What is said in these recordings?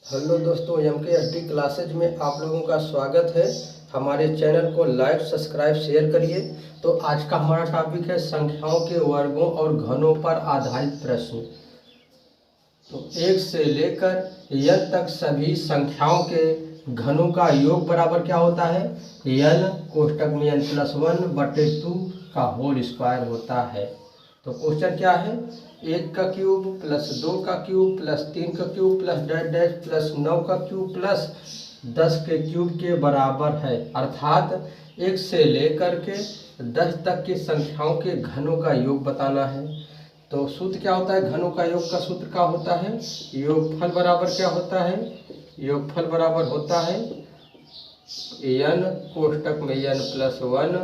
Hello दोस्तों, MKSD classes में आप लोगों का स्वागत है। हमारे चैनल को लाइक सब्सक्राइब शेयर करिए। तो आज का हमारा टॉपिक है संख्याओं के वर्गों और घनों पर आधारित प्रश्न। तो 1 से लेकर n तक सभी संख्याओं के घनों का योग बराबर क्या होता है? n कोष्टक में n+1/2 का होल स्क्वायर होता है। तो क्वेश्चन क्या है? 1 का क्यूब प्लस 2 का क्यूब प्लस 3 का cube plus dash dash plus 9 का क्यूब प्लस 10 के क्यूब के बराबर है। अर्थात 1 से लेकर के 10 तक की संख्याओं के घनों का योग बताना है। तो सूत्र क्या होता है? घनों का योग का सूत्र क्या होता है? योगफल बराबर क्या होता है? योगफल बराबर होता है n कोष्टक में n+1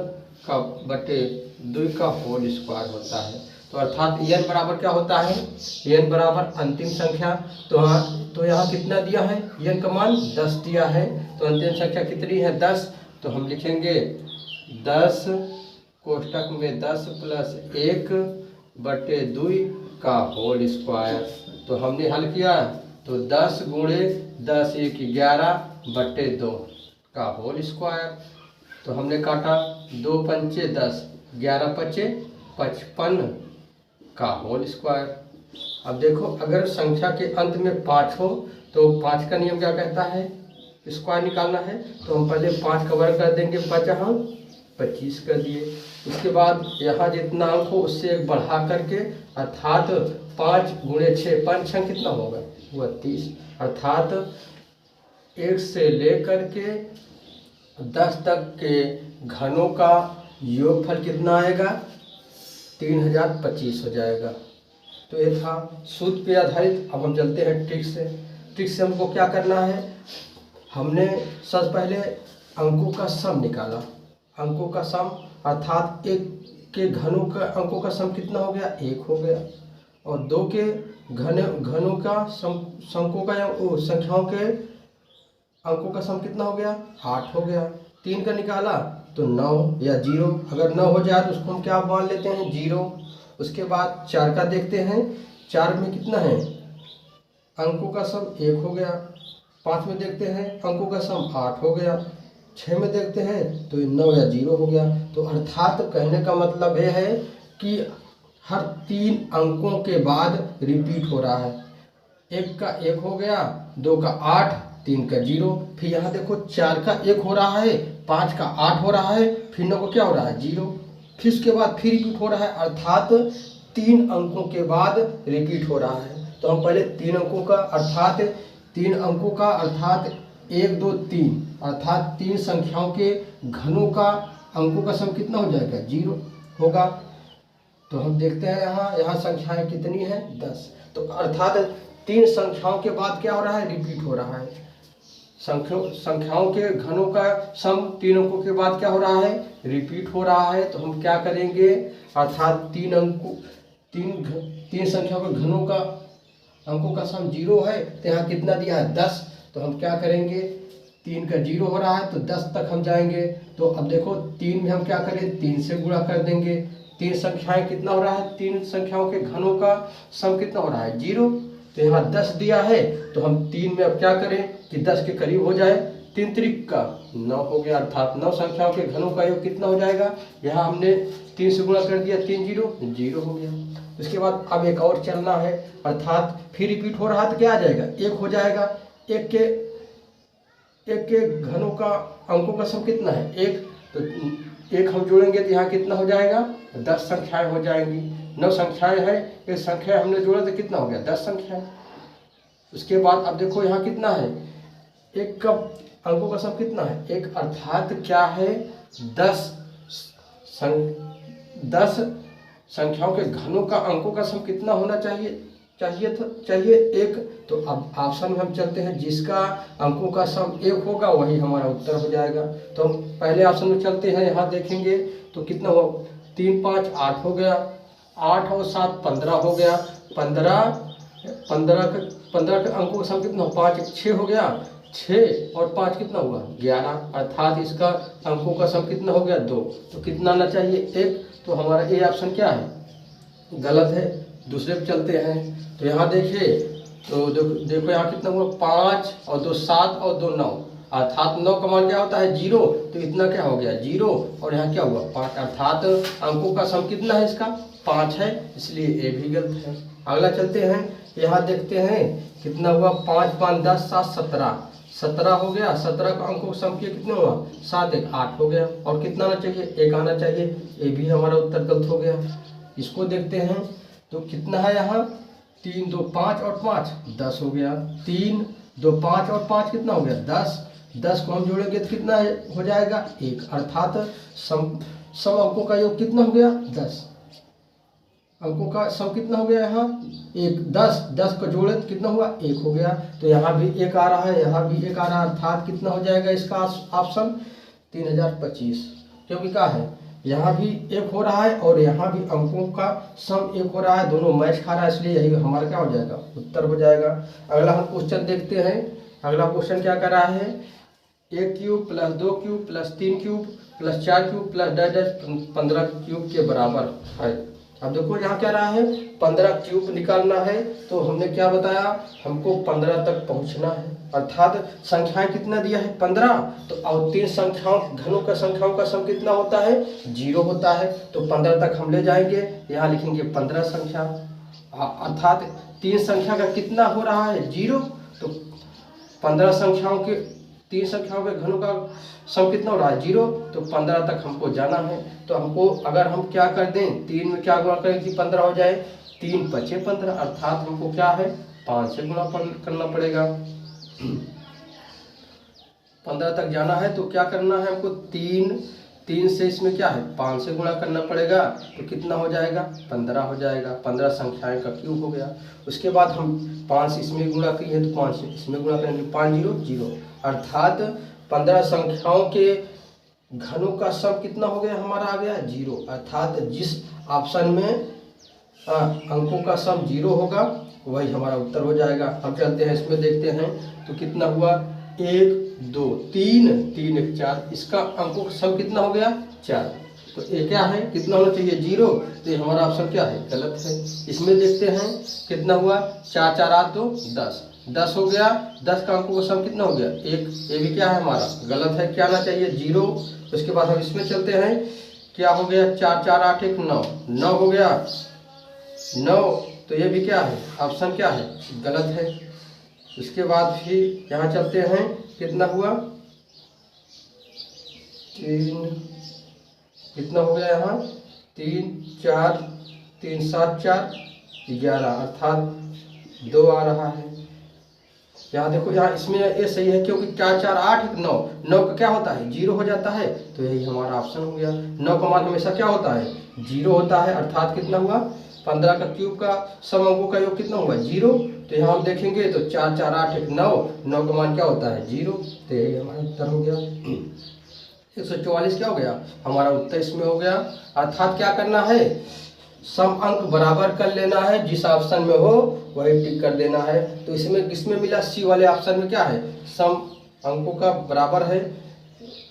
का बटे 2 का होल स्क्वायर होता है। तो अर्थात n बराबर क्या होता है? n बराबर अंतिम संख्या। तो यहाँ कितना दिया है? n का मान 10 दिया है। तो अंतिम संख्या कितनी है? 10। तो हम लिखेंगे 10 कोष्टक में 10 + 1/2 का होल स्क्वायर। तो हमने हल किया तो 10 × 10 = 11/2 का होल स्क्वायर। तो हमने काटा 2 पंचे 10, 11 पचे 55 का होल स्क्वायर। अब देखो, अगर संख्या के अंत में 5 हो तो 5 का नियम क्या कहता है? स्क्वायर निकालना है। तो हम पहले 5 का वर्ग कर देंगे, 5 यहाँ 25 कर दिए। उसके बाद यहाँ जितना अंक हो उससे एक बढ़ा करके, अर्थात 5 × 6 5 6 कितना होगा? 32। अर्थात 1 से लेकर के 10 तक के घनों का योगफल कितना आएगा? 3025 हो जाएगा। तो ये था सूत्र पे आधारित। अब हम चलते हैं ट्रिक से। ट्रिक से हमको क्या करना है? हमने सबसे पहले अंकों का सम निकाला। अंकों का सम अर्थात 1 के घनों का अंकों का सम कितना हो गया? 1 हो गया। और 2 के घनों का संख्याओं के अंकों का सम कितना हो गया? 8 हो गया। 3 का निकाला तो 9 या 0। अगर 9 हो जाए तो उसको हम क्या मान लेते हैं? 0। उसके बाद 4 का देखते हैं। 4 में कितना है? अंकों का सम 1 हो गया। 5 में देखते हैं, अंकों का सम 8 हो गया। 6 में देखते हैं तो 9 या 0 हो गया। तो अर्थात कहने का मतलब ये है कि हर 3 अंकों के बाद रिपीट हो रहा है। 1 का 1 हो गया, 2 का 8, 3 का 0। फिर यहाँ देखो 4 का 1 हो रहा है, 5 का 8 हो रहा है, फिर 9 को क्या हो रहा है? 0। फिर उसके बाद फिर रिपीट हो रहा है, अर्थात 3 अंकों के बाद रिपीट हो रहा है। तो हम पहले 3 अंकों का अर्थात 1 2 3 अर्थात 3 संख्याओं के घनों का अंकों का सम कितना हो जाएगा? 0 होगा। तो हम देखते हैं यहाँ संख्याएं कितनी हैं? 10। तो अर्थात 3 संख्याओं के बाद क्या हो रहा है? रिपीट हो रहा है। संख्याओं के घनों का सम 3 अंकों के बाद क्या हो रहा है? रिपीट हो रहा है। तो हम क्या करेंगे? अर्थात 3 संख्याओं के घनों का अंकों का सम 0 है। तो यहाँ कितना दिया है? 10। तो हम क्या करेंगे? 3 का 0 हो रहा है तो 10 तक हम जाएंगे। तो अब देखो 3 में हम क्या करें? 3 से गुणा कर देंगे। 3 संख्याएं कितना हो रहा है? 3 संख्याओं के घनों का सम कितना हो रहा है? 0। तो यहाँ 10 दिया है तो हम 3 में अब क्या करें कि 10 के करीब हो जाए। 3 त्रिक का 9 हो गया। अर्थात 9 संख्याओं के घनों का योग कितना हो जाएगा? यहाँ हमने 3 से गुणा कर दिया, 3 0 हो गया। उसके बाद अब एक और चलना है, अर्थात फिर रिपीट हो रहा तो क्या आ जाएगा? 1 हो जाएगा। 1 के घनों का अंकों का सम कितना है? 1। तो 1 हम जोड़ेंगे तो यहाँ कितना हो जाएगा? 10 संख्याएं हो जाएंगी। 9 संख्याएं हैं, एक संख्या हमने जोड़ा तो कितना हो गया? 10 संख्याएं। उसके बाद अब देखो यहाँ कितना है? 1 का अंकों का सम कितना है? 1। अर्थात क्या है? 10 संख्याओं के घनों का अंकों का सम कितना होना चाहिए? चाहिए 1। तो अब ऑप्शन में हम चलते हैं, जिसका अंकों का सम 1 होगा वही हमारा उत्तर हो जाएगा। तो हम पहले ऑप्शन में चलते हैं। यहाँ देखेंगे तो कितना हो? 3 5 8 हो गया। 8 और 7 15 हो गया। 15 के अंकों का सम कितना हो? 5 1 6 हो गया। 6 और 5 कितना हुआ? 11। अर्थात इसका अंकों का सम कितना हो गया? 2। तो कितना आना चाहिए? 1। तो हमारा ए ऑप्शन क्या है? गलत है। दूसरे पे चलते हैं। तो यहाँ देखिए तो देखो यहाँ कितना हुआ 5 और 2 7 और 2 9, अर्थात 9 का मान क्या होता है 0, तो इतना क्या हो गया 0, और यहाँ क्या हुआ 5, अर्थात अंकों का सम कितना है इसका 5 है, इसलिए ए भी गलत है। अगला चलते हैं, यहाँ देखते हैं कितना हुआ 5 5 10 7 17, 17 हो गया, 17 का अंकों का सम किया कितना हुआ 7 1 8 हो गया, और कितना आना चाहिए 1 आना चाहिए, ये भी हमारा उत्तर गलत हो गया। इसको देखते हैं तो कितना है यहाँ 3 2 5 और 5 10 हो गया, 3 2 5 और 5 कितना हो गया 10, 10 को हम जोड़ेंगे तो कितना हो जाएगा 1, अर्थात सम अंकों का योग कितना हो गया 10, अंकों का सम कितना हो गया यहाँ 1, 10 को जोड़े तो कितना हुआ 1 हो गया, तो यहाँ भी 1 आ रहा है, यहाँ भी 1 आ रहा है, अर्थात कितना हो जाएगा इसका ऑप्शन 3025, क्योंकि क्या है यहाँ भी 1 हो रहा है और यहाँ भी अंकों का सम 1 हो रहा है, दोनों मैच खा रहा है, इसलिए यही हमारा क्या हो जाएगा उत्तर हो जाएगा। अगला हम क्वेश्चन देखते हैं, अगला क्वेश्चन क्या कर रहा है 1 cube plus 2 cube plus 3 cube plus 4 cube plus dash 15 cube के बराबर है। अब देखो यहाँ क्या रहा है 15 क्यूब निकालना है, तो हमने क्या बताया हमको 15 तक पहुँचना है, अर्थात संख्याएं कितना दिया है 15, तो और 3 संख्याओं घनों का संख्याओं का सम कितना होता है 0 होता है, तो 15 तक हम ले जाएंगे, यहाँ लिखेंगे 15 संख्या, अर्थात 3 संख्या का कितना हो रहा है 0, तो 15 संख्याओं के 3 संख्याओं के घनों का सम कितना हो रहा है 0, तो 15 तक हमको जाना है, तो हमको अगर हम क्या कर दें 3 में क्या गुणा करें कि 15 हो जाए, 3 5 15, अर्थात हमको क्या है 5 से गुणा करना पड़ेगा। 15 तक जाना है तो क्या करना है हमको 3 से इसमें क्या है 5 से गुणा करना पड़ेगा, तो कितना हो जाएगा 15 हो जाएगा, 15 संख्याएं का क्यूब हो गया। उसके बाद हम 5 इसमें गुणा किए हैं तो 5 इसमें गुणा करेंगे 5 0 0, अर्थात 15 संख्याओं के घनों का सम कितना हो गया हमारा आ गया 0, अर्थात जिस ऑप्शन में अंकों का सम 0 होगा वही हमारा उत्तर हो जाएगा। हम चलते हैं इसमें देखते हैं तो कितना हुआ 1 2 3 3 1 4, इसका अंकों का सम कितना हो गया 4, तो ये क्या है कितना होना चाहिए 0, तो ये हमारा ऑप्शन क्या है गलत है। इसमें देखते हैं कितना हुआ 4 4 8 2 10 हो गया, 10 का अंकों का सम कितना हो गया 1, ये भी क्या है हमारा गलत है, क्या आना चाहिए 0। उसके बाद हम इसमें चलते हैं, क्या हो गया 4 4 8 1 9, 9 हो गया 9, तो ये भी क्या है ऑप्शन क्या है गलत है। उसके बाद फिर यहाँ चलते हैं कितना हुआ 3, कितना हो गया यहाँ 3 4 3 7 4 11, अर्थात 2 आ रहा है। यहाँ देखो यहाँ इसमें ये सही है क्योंकि 4 4 8 1 9, 9 का क्या होता है 0 हो जाता है, तो यही हमारा ऑप्शन हो गया। 9 का मान हमेशा क्या होता है 0 होता है, अर्थात कितना हुआ 15 का क्यूब का सम अंकों का योग कितना हुआ 0, तो यहाँ हम देखेंगे तो 4 4 8 1 9, 9 का मान क्या होता है 0, तो यही हमारा उत्तर हो गया। 144 क्या हो गया हमारा उत्तर इसमें हो गया, अर्थात क्या करना है सम अंक बराबर कर लेना है, जिस ऑप्शन में हो वही टिक कर देना है। तो इसमें किसमें मिला सी वाले ऑप्शन में क्या है सम अंकों का बराबर है,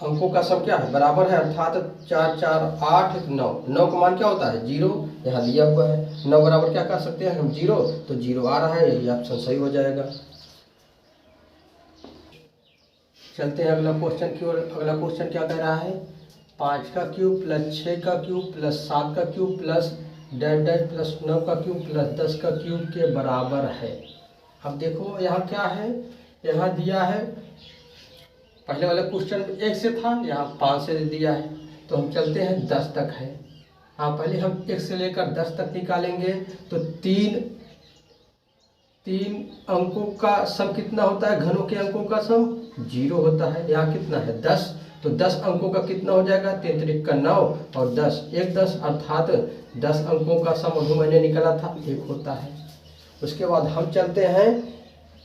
अंकों का सम क्या है बराबर है, अर्थात 4 4 8 1 9, 9 का मान क्या होता है 0, यहाँ दिया हुआ है 9 बराबर क्या कर सकते हैं हम 0, तो 0 आ रहा है, यही ऑप्शन सही हो जाएगा। चलते हैं अगला क्वेश्चन की ओर। अगला क्वेश्चन क्या कह रहा है 5 का क्यूब प्लस 6 का क्यूब प्लस 7 का cube plus dash dash plus 9 का क्यूब प्लस 10 का क्यूब के बराबर है। अब देखो यहाँ क्या है, यहाँ दिया है पहले वाला क्वेश्चन 1 से था, यहाँ 5 से दिया है, तो हम चलते हैं 10 तक है। हाँ पहले हम 1 से लेकर 10 तक निकालेंगे, तो 3 अंकों का सम कितना होता है, घनों के अंकों का सम 0 होता है। यहाँ कितना है 10, तो 10 अंकों का कितना हो जाएगा 3 3 का 9 और 10 1 10, अर्थात 10 अंकों का सम अभी मैंने निकाला था 1 होता है। उसके बाद हम चलते हैं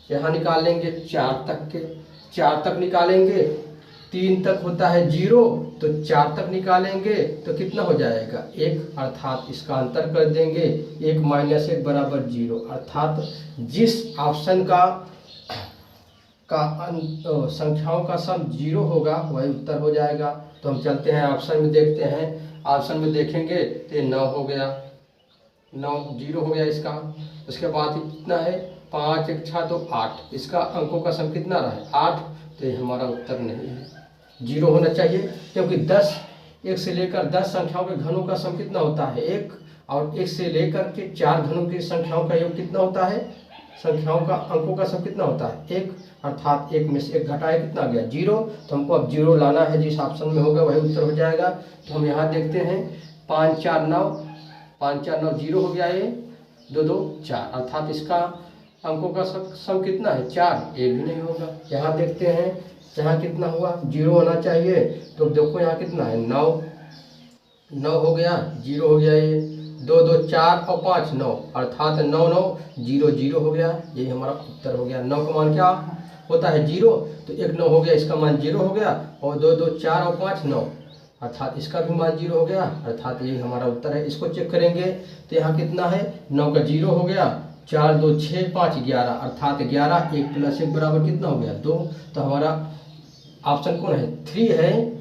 यहाँ निकाल लेंगे 4 तक के, 4 तक निकालेंगे, 3 तक होता है 0, तो 4 तक निकालेंगे तो कितना हो जाएगा 1, अर्थात इसका अंतर कर देंगे 1 माइनस 1 बराबर 0, अर्थात जिस ऑप्शन का संख्याओं का सम 0 होगा वही उत्तर हो जाएगा। तो हम चलते हैं ऑप्शन में देखते हैं, ऑप्शन में देखेंगे तो 9 हो गया, 9 0 हो गया इसका। उसके बाद कितना है 5 एक 6 तो 8, इसका अंकों का सम कितना रहा है 8, तो ये हमारा उत्तर नहीं है, 0 होना चाहिए। क्योंकि 10 1 से लेकर 10 संख्याओं के घनों का सम कितना होता है 1, और 1 से लेकर के 4 घनों की संख्याओं का योग कितना होता है, संख्याओं का अंकों का सम कितना होता है 1, अर्थात 1 में से 1 घटाए कितना आ गया 0। तो हमको अब 0 लाना है, जिस ऑप्शन में होगा वही उत्तर हो जाएगा। तो हम यहाँ देखते हैं 5 4 9, 5 4 9 0 हो गया, ये 2 2 4, अर्थात इसका अंकों का सम कितना है 4, ये भी नहीं होगा। यहाँ देखते हैं यहाँ कितना हुआ 0 होना चाहिए, तो देखो यहाँ कितना है 9 9 हो गया, 0 हो गया, ये 2 2 4 और 5 9, अर्थात 9 9 0 0 हो गया, ये हमारा उत्तर हो गया। 9 का मान क्या होता है 0, तो 1 9 हो गया, इसका मान 0 हो गया, और 2 2 4 और 5 9, अर्थात इसका भी मान 0 हो गया, अर्थात ये हमारा उत्तर है। इसको चेक करेंगे तो यहाँ कितना है 9 का 0 हो गया, 4 2 6 5 11, अर्थात 11, 1 + 1 बराबर कितना हो गया 2। तो हमारा ऑप्शन कौन है 3 है,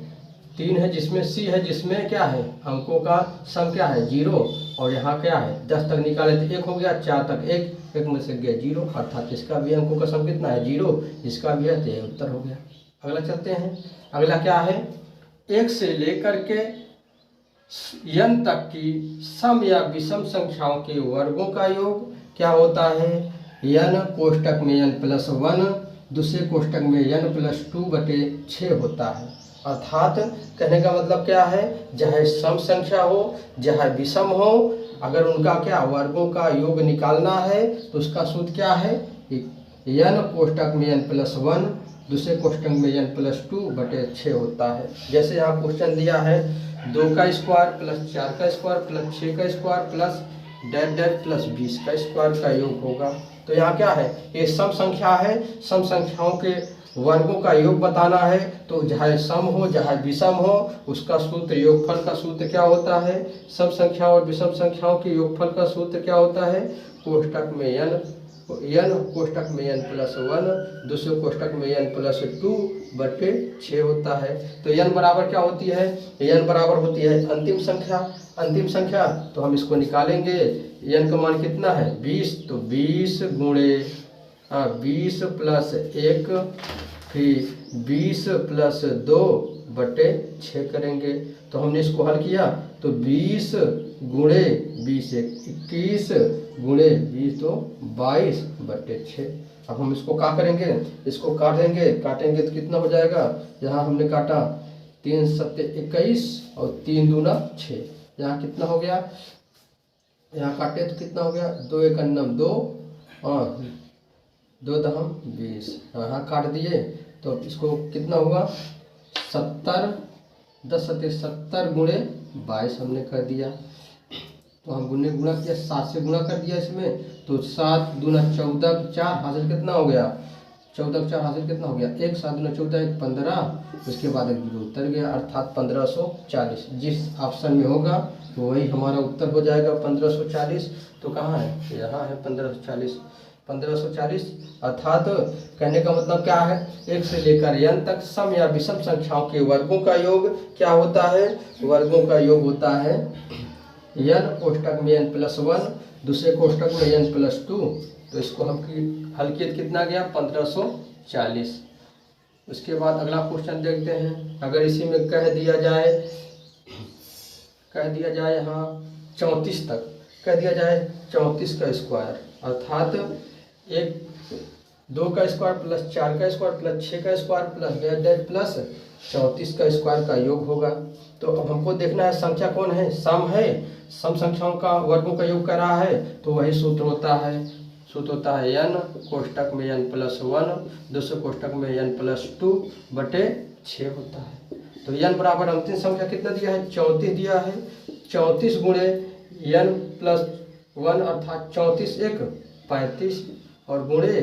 3 है, जिसमें सी है, जिसमें क्या है अंकों का सम क्या है 0, और यहाँ क्या है 10 तक निकाले तो 1 हो गया, 4 तक 1, 1 में से गया 0, अर्थात इसका भी अंकों का सम कितना है 0, इसका भी है, तो ये उत्तर हो गया। अगला चलते हैं, अगला क्या है 1 से लेकर के n तक की सम या विषम संख्याओं के वर्गों का योग क्या होता है, n कोष्टक में n+1 दूसरे कोष्टक में n+2/6 होता है। अर्थात कहने का मतलब क्या है, चाहे सम संख्या हो चाहे विषम हो, अगर उनका क्या वर्गों का योग निकालना है तो उसका सूत्र क्या है, n कोष्टक में n+1 दूसरे कोष्टक में n+2/6 होता है। जैसे यहाँ क्वेश्चन दिया है 2 का स्क्वायर प्लस 4 का स्क्वायर प्लस 6 का square plus dash dash plus 20 का स्क्वायर का योग होगा। तो यहाँ क्या है, ये सम संख्या है, सम संख्याओं के वर्गों का योग बताना है, तो चाहे सम हो चाहे विषम हो उसका सूत्र योगफल का सूत्र क्या होता है, सम संख्या और विषम संख्याओं के योगफल का सूत्र क्या होता है, कोष्टक में n कोष्टक में n+1 दूसरे कोष्टक में n+2/6 होता है। तो n बराबर क्या होती है, n बराबर होती है अंतिम संख्या, अंतिम संख्या, तो हम इसको निकालेंगे, n का मान कितना है 20, तो 20 गुणे 20 + 1 फिर 20 + 2/6 करेंगे। तो हमने इसको हल किया तो 20 गुणे 20 21 गुणे 20 तो 22/6। अब हम इसको क्या करेंगे, इसको काटेंगे, काटेंगे तो कितना हो जाएगा, यहाँ हमने काटा 3 7 21 और 3 दूना 6, यहाँ कितना हो गया, यहाँ काटे तो कितना हो गया 2 1 9 2 और 2 दहम 20, यहाँ काट दिए तो इसको कितना हुआ 70, 10 7 70 गुणे 22 हमने कर दिया। तो हम गुणा किया 7 से गुणा कर दिया इसमें, तो 7 दूना 14 4 हासिल कितना हो गया 14 4 हासिल कितना हो गया 1, 7 दूना 14 1 15, उसके बाद एक जीरो उतर गया, अर्थात 1540। जिस ऑप्शन में होगा तो वही हमारा उत्तर हो जाएगा 1540। तो कहाँ है, यहाँ है 1540, 1540, अर्थात कहने का मतलब क्या है, 1 से लेकर n तक सम या विषम संख्याओं के वर्गों का योग क्या होता है, वर्गों का योग होता है n कोष्टक में n+1 दूसरे कोष्टक में n+2। तो इसको हम हल किए कितना गया 1540। उसके बाद अगला क्वेश्चन देखते हैं, अगर इसी में कह दिया जाए यहाँ 34 तक कह दिया जाए 34 का स्क्वायर, अर्थात 2 का स्क्वायर प्लस 4 का स्क्वायर प्लस 6 का square plus dash dash plus 34 का स्क्वायर का योग होगा। तो अब हमको देखना है संख्या कौन है, सम है, सम संख्याओं का वर्गों का योग कर रहा है, तो वही सूत्र होता है n कोष्टक में n+1 दूसरे कोष्टक में n+2/6 होता है। तो n बराबर अंतिम संख्या कितना दिया है 34 दिया है, 34 गुणे n+1 अर्थात 34 1 35 और गुणे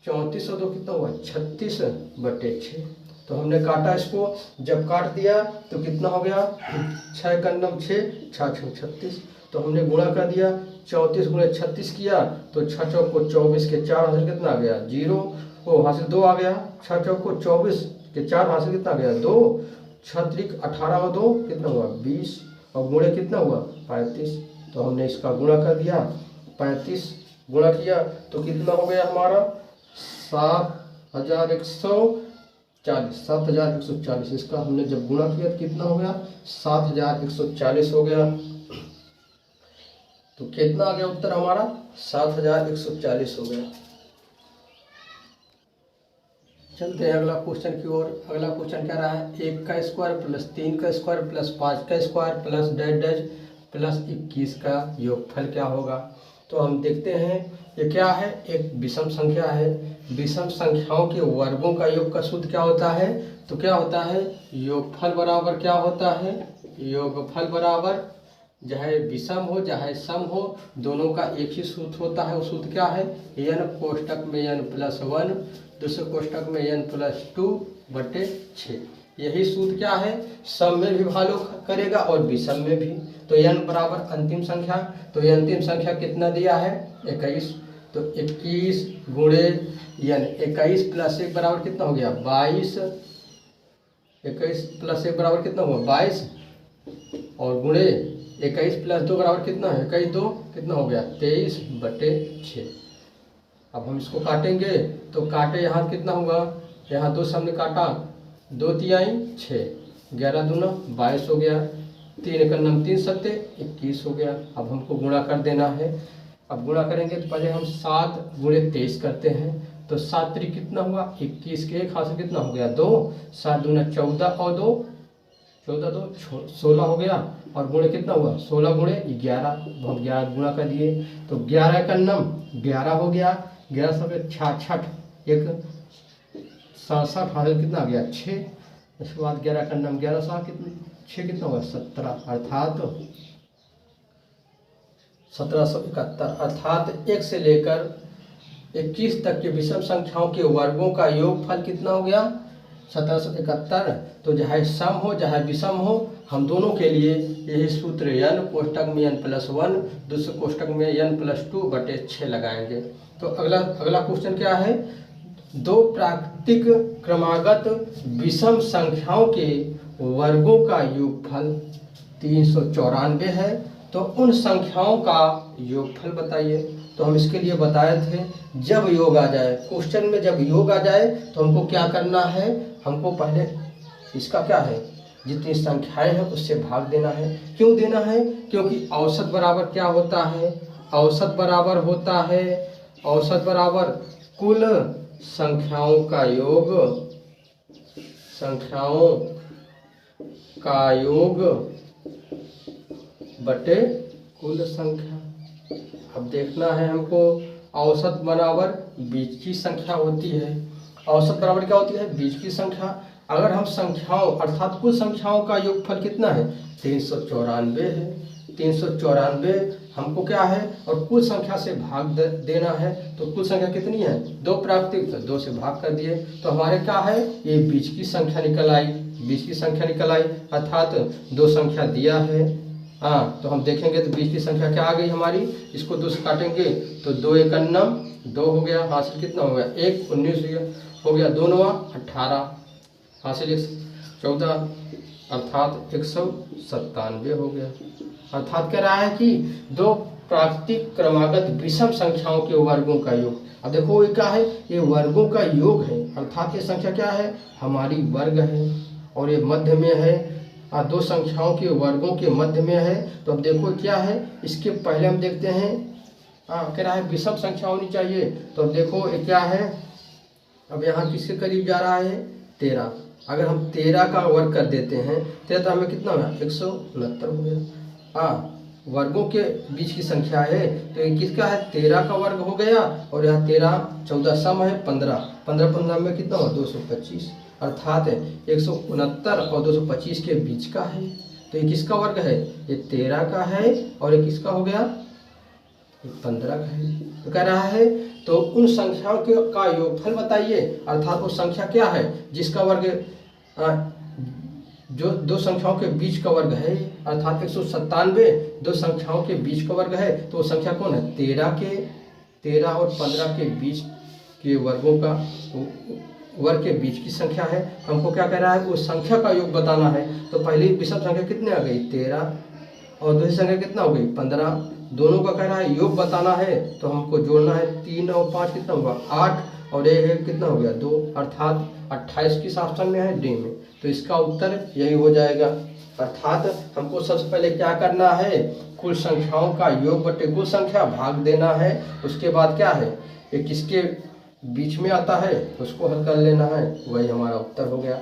34 और 2 कितना हुआ 36/6। तो हमने काटा इसको, जब काट दिया तो कितना हो गया 6 का 9 6 6 6 36। तो हमने गुणा कर दिया 34 गुणे 36 किया तो 6 चौक को 24 के 4 हासिल कितना आ गया 0 को हासिल 2 आ गया, 6 चौक को 24 के 4 हासिल कितना आ गया 2, 6 त्रिक 18 और 2 कितना हुआ 20 और गुणे कितना हुआ 35। तो हमने इसका गुणा कर दिया 35 गुणा किया तो कितना हो गया हमारा 7140, 7140। इसका हमने जब गुणा किया तो कितना हो गया 7140 हो गया। तो कितना आ गया उत्तर हमारा 7140 हो गया। चलते हैं अगला क्वेश्चन की ओर। अगला क्वेश्चन क्या रहा है, 1 का स्क्वायर प्लस 3 का स्क्वायर प्लस 5 का square plus dash dash plus 21 का योगफल क्या होगा। तो हम देखते हैं ये क्या है, एक विषम संख्या है। विषम संख्याओं के वर्गों का योग का सूत्र क्या होता है, तो क्या होता है योगफल बराबर क्या होता है, योगफल बराबर चाहे विषम हो चाहे सम हो दोनों का एक ही सूत्र होता है। वो सूत्र क्या है, n कोष्टक में n प्लस 1 दूसरे कोष्टक में n प्लस 2/6। यही सूत्र क्या है, सम में भी वैल्यू करेगा और विषम में भी। तो n बराबर अंतिम संख्या, तो ये अंतिम संख्या कितना दिया है 21। तो 21 गुणे n, 21 प्लस 1 बराबर कितना हो गया 22। 21 प्लस 1 बराबर कितना हुआ 22 और गुणे 21 प्लस 2 बराबर कितना है 21 2 कितना हो गया 23/6। अब हम इसको काटेंगे तो काटे यहाँ कितना हुआ, यहाँ 2 सामने काटा 2 तिहाई 6, 11 दूना 22 हो गया, 3 का नम 3 सत्ते 21 हो गया। अब हमको गुणा कर देना है। अब गुणा करेंगे तो पहले हम 7 गुणे 23 करते हैं। तो 7 त्रिक कितना हुआ 21 के एक हाथ से कितना हो गया 2, 7 दूना 14 और 2 14 2 16 हो गया और गुणे कितना हुआ 16 गुणे 11, हम 11 गुणा कर दिए तो 11 का नम 11 हो गया, 11 सब 66 एक 67 हासिल कितना आ गया 6। उसके बाद 11 का नम 11 सा कितना 6 कितना हुआ 17 अर्थात 1771 अर्थात 1 से लेकर 21 तक के विषम संख्याओं के वर्गों का योगफल कितना हो गया 1771। तो चाहे सम हो चाहे विषम हो हम दोनों के लिए यही सूत्र n कोष्टक में n प्लस 1 दूसरे कोष्टक में n प्लस 2/6 लगाएंगे। तो अगला क्वेश्चन क्या है, दो प्राकृतिक क्रमागत विषम संख्याओं के वर्गों का योगफल 394 है, तो उन संख्याओं का योगफल बताइए। तो हम इसके लिए बताए थे जब योग आ जाए, क्वेश्चन में जब योग आ जाए तो हमको क्या करना है, हमको पहले इसका क्या है जितनी संख्याएं हैं उससे भाग देना है। क्यों देना है, क्योंकि औसत बराबर क्या होता है, औसत बराबर होता है, औसत बराबर कुल संख्याओं का योग, संख्याओं का योग बटे कुल संख्या। अब देखना है हमको औसत बराबर बीच की संख्या होती है। औसत बराबर क्या होती है बीच की संख्या। अगर हम संख्याओं अर्थात कुल संख्याओं का योगफल कितना है 394 है, 394 हमको क्या है और कुल संख्या से भाग देना है। तो कुल संख्या कितनी है 2 प्राकृतिक, तो 2 से भाग कर दिए तो हमारे क्या है ये बीच की संख्या निकल आई, बीच की संख्या निकल आई अर्थात 2 संख्या दिया है। हाँ तो हम देखेंगे तो बीच की संख्या क्या आ गई हमारी, इसको 2 से काटेंगे तो 2 एक 2 हो गया, हासिल कितना हो गया 1 19 हो गया, 2 9 18 हासिल 14 अर्थात 197 हो गया। अर्थात कह रहा है कि 2 प्राकृतिक क्रमागत विषम संख्याओं के वर्गों का योग। अब देखो ये क्या है, ये वर्गों का योग है अर्थात ये संख्या क्या है हमारी वर्ग है और ये मध्य में है, 2 संख्याओं के वर्गों के मध्य में है। तो अब देखो क्या है, इसके पहले हम देखते हैं कह रहा है विषम संख्या होनी चाहिए। तो अब देखो ये क्या है, अब यहाँ किसके करीब जा रहा है 13। अगर हम 13 का वर्ग कर देते हैं 13 हमें कितना हुआ 169 हो गया। वर्गों के बीच की संख्या है तो ये किसका है 13 का वर्ग हो गया और यहाँ 13 14 सम है 15 15 15 में कितना हुआ 225 अर्थात 169 और 225 के बीच का है। तो ये किसका वर्ग है ये 13 का है और ये किसका हो गया 15 का है। तो कह रहा है तो उन संख्याओं के का योगफल बताइए अर्थात वो संख्या क्या है जिसका वर्ग जो 2 संख्याओं के बीच का वर्ग है अर्थात 197 2 संख्याओं के बीच का वर्ग है। तो वो संख्या कौन है 13 और 15 के बीच के वर्गों का वर्ग के बीच की संख्या है। हमको क्या कह रहा है उस संख्या का योग बताना है। तो पहली विषम संख्या कितनी आ गई 13 और दूसरी संख्या कितना हो गई 15। दोनों का कह रहा है योग बताना है, तो हमको जोड़ना है 3 और 5 कितना हुआ 8, और ये कितना हो गया 2, अर्थात 28 किस ऑप्शन में है डी में। तो इसका उत्तर यही हो जाएगा। अर्थात हमको सबसे पहले क्या करना है, कुल संख्याओं का योग बटे कुल संख्या भाग देना है। उसके बाद क्या है, ये किसके बीच में आता है उसको हल कर लेना है, वही हमारा उत्तर हो गया।